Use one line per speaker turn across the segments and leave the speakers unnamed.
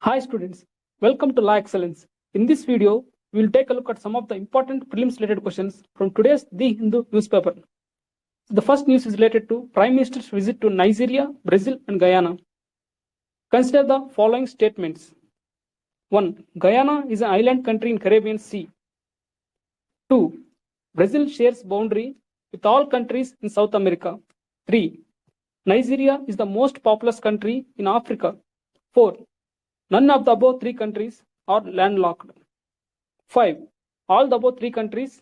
Hi students, welcome to Law Excellence. In this video, we will take a look at some of the important prelims related questions from today's The Hindu newspaper. The first news is related to Prime Minister's visit to Nigeria, Brazil and Guyana. Consider the following statements. 1. Guyana is an island country in Caribbean Sea. 2. Brazil shares boundary with all countries in South America. 3. Nigeria is the most populous country in Africa. 4. None of the above three countries are landlocked. 5. All the above three countries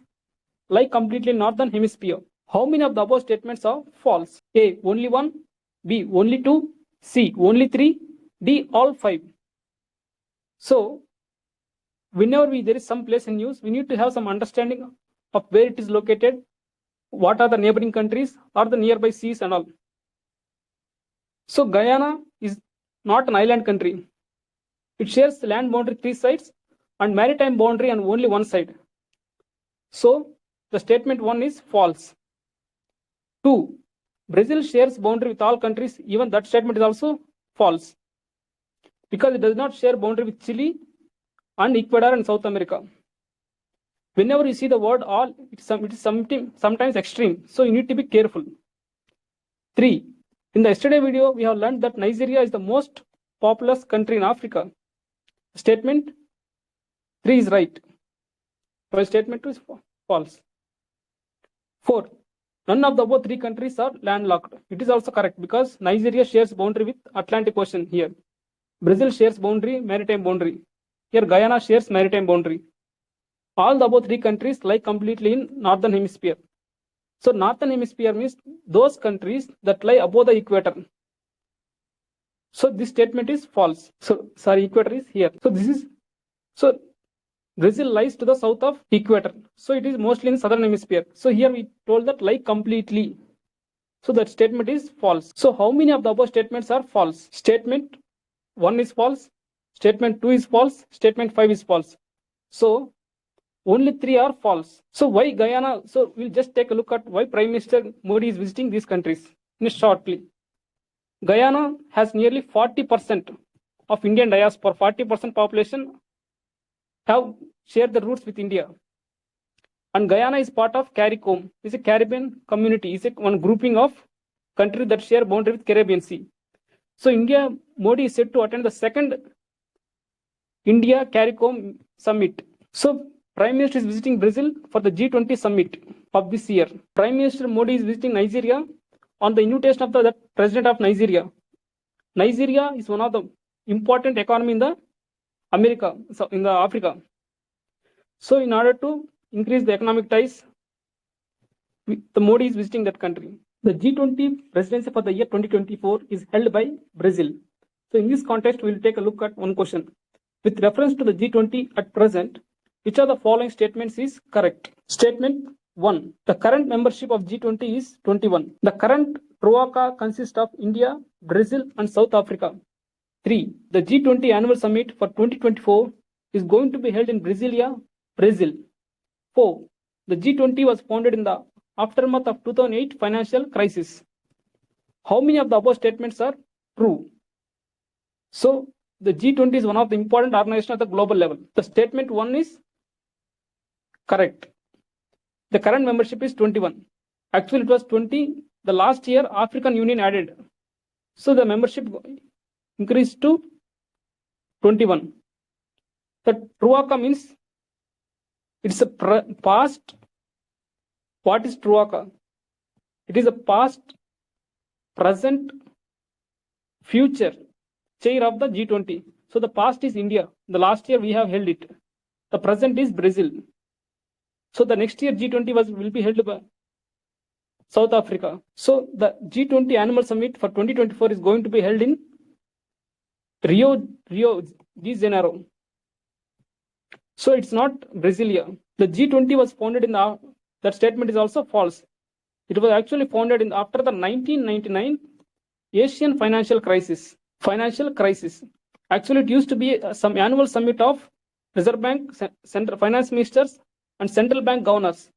lie completely in northern hemisphere. How many of the above statements are false? A. Only 1. B. Only 2. C. Only 3. D. All 5. So, whenever there is some place in news, we need to have some understanding of where it is located, what are the neighboring countries, or the nearby seas and all. So, Guyana is not an island country. It shares the land boundary 3 sides and maritime boundary on only one side. So, the statement 1 is false. 2. Brazil shares boundary with all countries. Even that statement is also false, because it does not share boundary with Chile and Ecuador and South America. Whenever you see the word all, it is sometimes extreme. So, you need to be careful. 3. In the yesterday video, we have learned that Nigeria is the most populous country in Africa. Statement 3 is right, while statement 2 is false. 4. None of the above three countries are landlocked. It is also correct, because Nigeria shares boundary with Atlantic Ocean here. Brazil shares boundary, maritime boundary. Here Guyana shares maritime boundary. All the above three countries lie completely in northern hemisphere. So northern hemisphere means those countries that lie above the equator. So this statement is false. Equator is here. So Brazil lies to the south of equator. So it is mostly in southern hemisphere. So here we told that lie completely. So that statement is false. So how many of the above statements are false? Statement 1 is false. Statement 2 is false. Statement 5 is false. So only 3 are false. So why Guyana? So we'll just take a look at why Prime Minister Modi is visiting these countries shortly. Guyana has nearly 40% of Indian diaspora. 40% population have shared the roots with India. And Guyana is part of CARICOM. It's a Caribbean community. It's one grouping of countries that share boundary with Caribbean Sea. So Modi is said to attend the second India CARICOM Summit. So Prime Minister is visiting Brazil for the G20 Summit of this year. Prime Minister Modi is visiting Nigeria on the invitation of the President of Nigeria. Nigeria is one of the important economy in the Africa. So in order to increase the economic ties, the Modi is visiting that country. The G20 presidency for the year 2024 is held by Brazil. So in this context, we will take a look at one question. With reference to the G20 at present, which of the following statements is correct? Statement 1. The current membership of G20 is 21. The current Troika consists of India, Brazil and South Africa. 3. The G20 annual summit for 2024 is going to be held in Brasilia, Brazil. 4. The G20 was founded in the aftermath of 2008 financial crisis. How many of the above statements are true? So the G20 is one of the important organizations at the global level. The statement 1 is correct. The current membership is 21. Actually, it was 20. The last year, African Union added. So the membership increased to 21. The Troika means it's a past. What is Troika? It is a past, present, future chair of the G20. So the past is India. The last year we have held it. The present is Brazil. So the next year G20 will be held by South Africa. So the G20 annual summit for 2024 is going to be held in Rio de Janeiro. So it's not Brasilia. The G20 was founded in that statement is also false. It was actually founded after the 1999 Asian financial crisis. Actually, it used to be some annual summit of Reserve Bank, Central Finance Ministers and Central Bank Governors.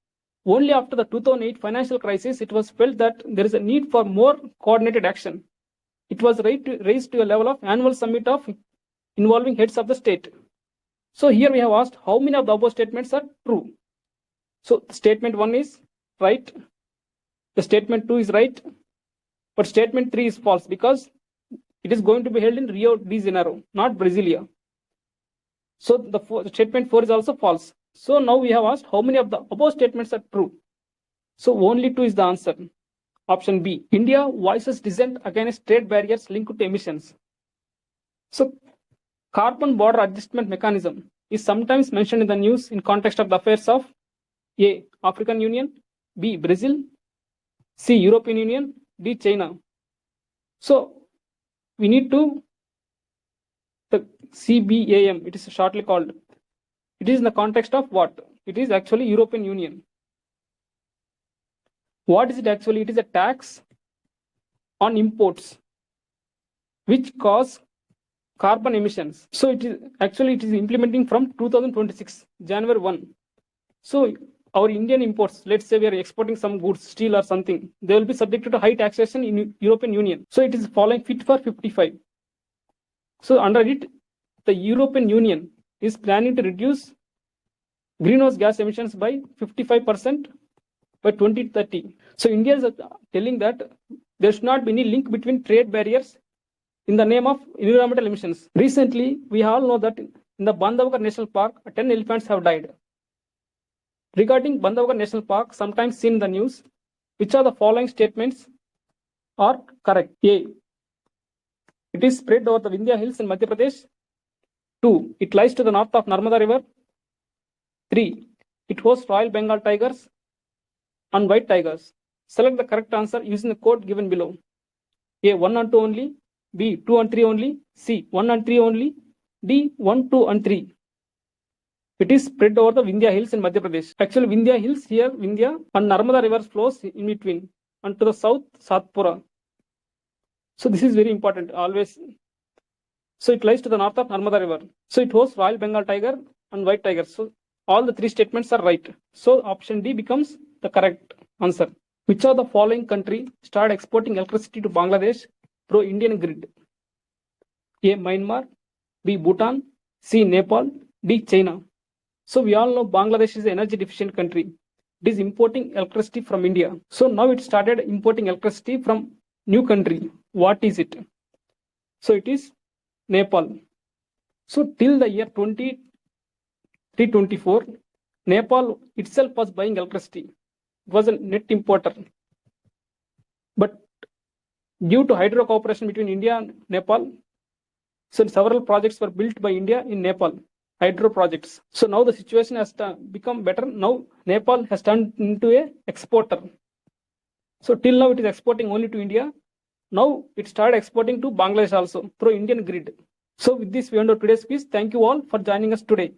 Only after the 2008 financial crisis, it was felt that there is a need for more coordinated action. It was raised to a level of annual summit of involving heads of the state. So here we have asked how many of the above statements are true. So statement 1 is right, the statement 2 is right, but statement 3 is false because it is going to be held in Rio de Janeiro, not Brasilia. So the statement 4 is also false. So now we have asked how many of the above statements are true. So only 2 is the answer. Option B, India voices dissent against trade barriers linked to emissions. So carbon border adjustment mechanism is sometimes mentioned in the news in context of the affairs of A, African Union, B, Brazil, C, European Union, D, China. So we need to, the CBAM, it is shortly called. It is in the context of what? It is actually European Union. What is it actually? It is a tax on imports which cause carbon emissions. So it is implementing from 2026, January 1. So our Indian imports, let's say we are exporting some goods, steel or something, they will be subjected to high taxation in European Union. So it is following Fit for 55. So under it, the European Union is planning to reduce greenhouse gas emissions by 55% by 2030. So India is telling that there should not be any link between trade barriers in the name of environmental emissions. Recently, we all know that in the Bandhavgarh National Park, 10 elephants have died. Regarding Bandhavgarh National Park, sometimes seen in the news, which are the following statements are correct? A, it is spread over the Vindhya Hills in Madhya Pradesh. 2, it lies to the north of Narmada River. 3, it hosts Royal Bengal tigers and white tigers. Select the correct answer using the code given below. A, 1 and 2 only. B, 2 and 3 only. C, 1 and 3 only. D, 1, 2 and 3. It is spread over the Vindhya Hills in Madhya Pradesh. Actually, Vindhya Hills here, Vindhya and Narmada River flows in between. And to the south, Satpura. So this is very important, always. So it lies to the north of Narmada River. So it hosts Royal Bengal tiger and white tiger. So all the 3 statements are right. So option D becomes the correct answer. Which of the following country started exporting electricity to Bangladesh through Indian grid? A, Myanmar, B, Bhutan, C, Nepal, D, China. So we all know Bangladesh is an energy deficient country. It is importing electricity from India. So now it started importing electricity from new country. What is it? So it is Nepal. So till the year 2324, Nepal itself was buying electricity. It was a net importer. But due to hydro cooperation between India and Nepal, so several projects were built by India in Nepal, hydro projects. So now the situation has become better. Now Nepal has turned into an exporter. So till now it is exporting only to India. Now it started exporting to Bangladesh also through Indian grid. So with this, we end our today's quiz. Thank you all for joining us today.